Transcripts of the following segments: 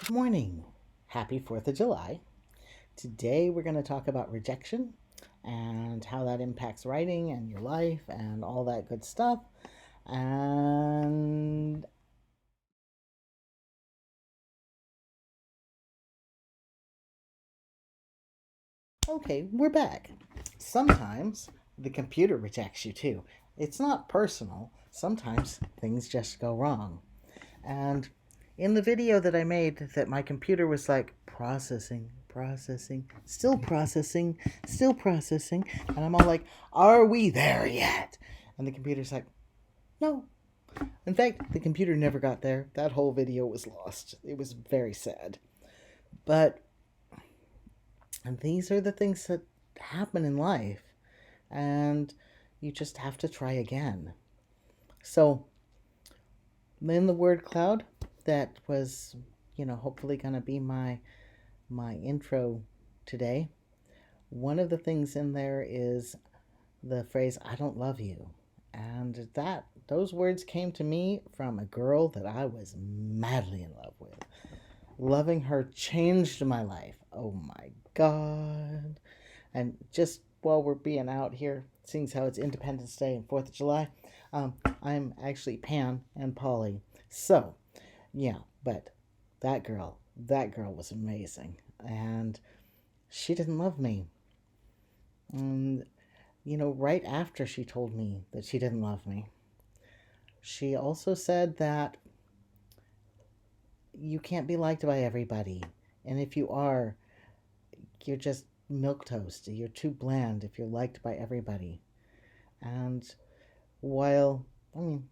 Morning. Happy 4th of July. Today we're going to talk about rejection and how that impacts writing and your life and all that good stuff. And okay, we're back. Sometimes the computer rejects you too. It's not personal. Sometimes things just go wrong. And in the video that I made, that my computer was like processing, processing, still processing, and I'm all like, "Are we there yet?" And the computer's like, "No." In fact, the computer never got there. That whole video was lost. It was very sad. But these are the things that happen in life, and you just have to try again. So, in the word cloud, that was, hopefully going to be my intro today. One of the things in there is the phrase "I don't love you." And those words came to me from a girl that I was madly in love with. Loving her changed my life. Oh my god. And just while we're being out here, seeing how it's Independence Day and 4th of July, I'm actually Pan and Polly. So, yeah, but that girl was amazing. And she didn't love me. And, right after she told me that she didn't love me, she also said that you can't be liked by everybody. And if you are, you're just milk toast. You're too bland if you're liked by everybody. And while, I mean,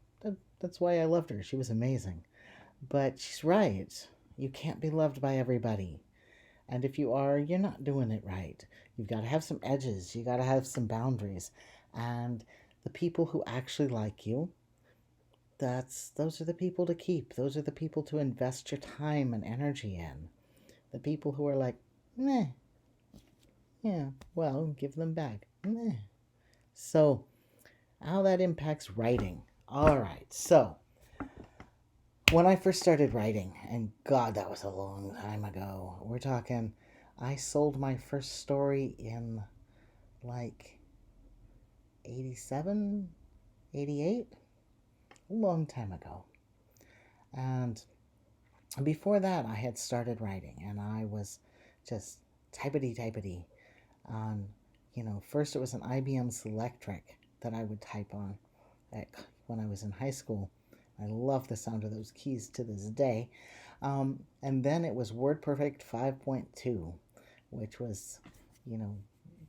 that's why I loved her. She was amazing. But she's right. You can't be loved by everybody. And if you are, you're not doing it right. You've got to have some edges. You got to have some boundaries. And the people who actually like you, those are the people to keep. Those are the people to invest your time and energy in. The people who are like, meh, yeah, well, give them back. Meh. So, how that impacts writing. All right. So, when I first started writing, and God, that was a long time ago. We're talking, I sold my first story in like 87, 88, a long time ago. And before that, I had started writing, and I was just typity on, first it was an IBM Selectric that I would type on when I was in high school. I love the sound of those keys to this day. And then it was WordPerfect 5.2, which was, you know,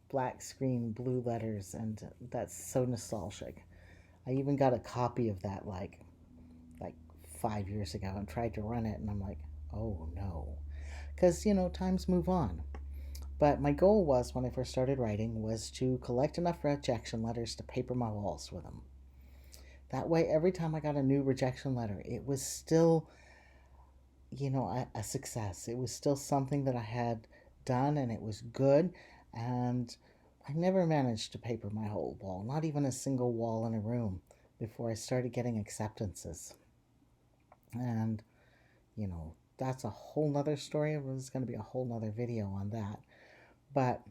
black screen, blue letters, and that's so nostalgic. I even got a copy of that like 5 years ago and tried to run it, and I'm like, oh no, because times move on. But my goal was, when I first started writing, was to collect enough rejection letters to paper my walls with them. That way, every time I got a new rejection letter, it was still, a success. It was still something that I had done, and it was good. And I never managed to paper my whole wall, not even a single wall in a room, before I started getting acceptances. And, that's a whole nother story. There's going to be a whole nother video on that. But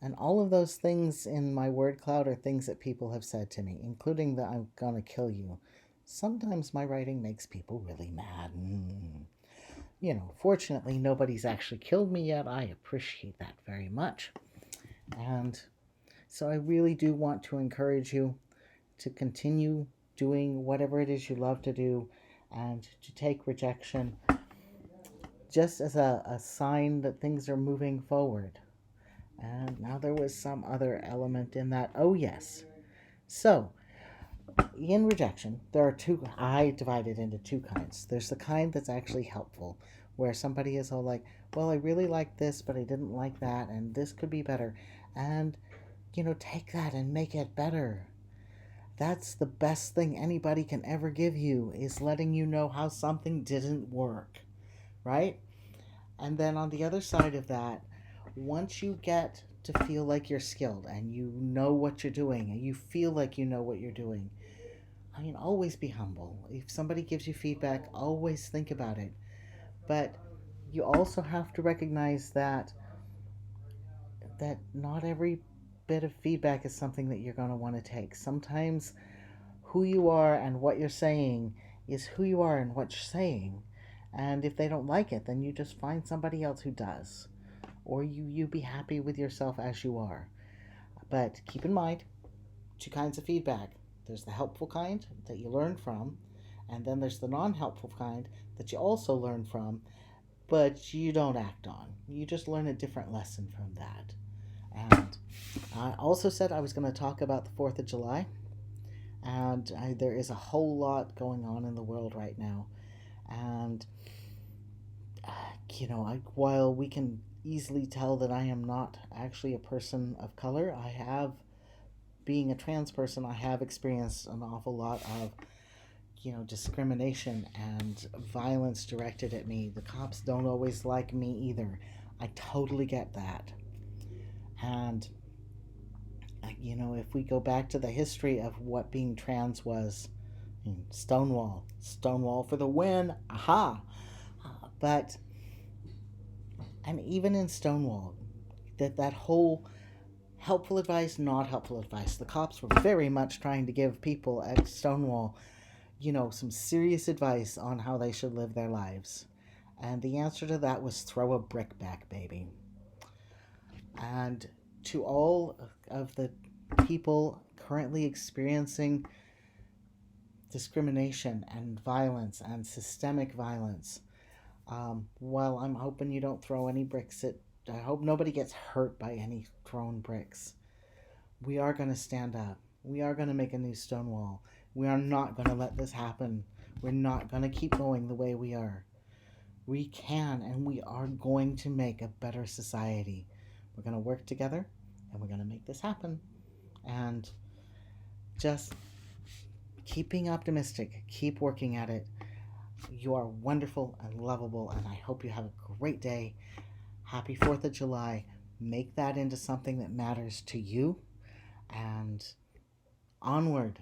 and all of those things in my word cloud are things that people have said to me, including that I'm gonna kill you. Sometimes my writing makes people really mad. Fortunately, nobody's actually killed me yet. I appreciate that very much. And so I really do want to encourage you to continue doing whatever it is you love to do, and to take rejection just as a sign that things are moving forward. And now there was some other element in that. Oh, yes. So, in rejection, there are two, I divide it into two kinds. There's the kind that's actually helpful, where somebody is all like, well, I really like this, but I didn't like that, and this could be better. And, take that and make it better. That's the best thing anybody can ever give you, is letting you know how something didn't work, right? And then on the other side of that, once you get to feel like you're skilled and you know what you're doing and you feel like you know what you're doing, I mean, always be humble. If somebody gives you feedback, always think about it. But you also have to recognize that not every bit of feedback is something that you're going to want to take. Sometimes who you are and what you're saying is who you are and what you're saying. And if they don't like it, then you just find somebody else who does. Or you be happy with yourself as you are. But keep in mind, two kinds of feedback. There's the helpful kind that you learn from, and then there's the non helpful kind that you also learn from, but you don't act on. You just learn a different lesson from that. And I also said I was going to talk about the 4th of July, and there is a whole lot going on in the world right now. And, uh, while we can easily tell that I am not actually a person of color, being a trans person, I have experienced an awful lot of discrimination and violence directed at me. The cops don't always like me either. I totally get that. And, if we go back to the history of what being trans was, Stonewall for the win, aha! But, and even in Stonewall, that whole helpful advice, not helpful advice, the cops were very much trying to give people at Stonewall some serious advice on how they should live their lives. And the answer to that was throw a brick back, baby. And to all of the people currently experiencing discrimination and violence and systemic violence, well, I'm hoping you don't throw any bricks at. I hope nobody gets hurt by any thrown bricks. We are going to stand up. We are going to make a new Stonewall. We are not going to let this happen. We're not going to keep going the way we are. We can and we are going to make a better society. We're going to work together and we're going to make this happen. And just keep being optimistic. Keep working at it. You are wonderful and lovable, and I hope you have a great day. Happy 4th of July. Make that into something that matters to you. And onward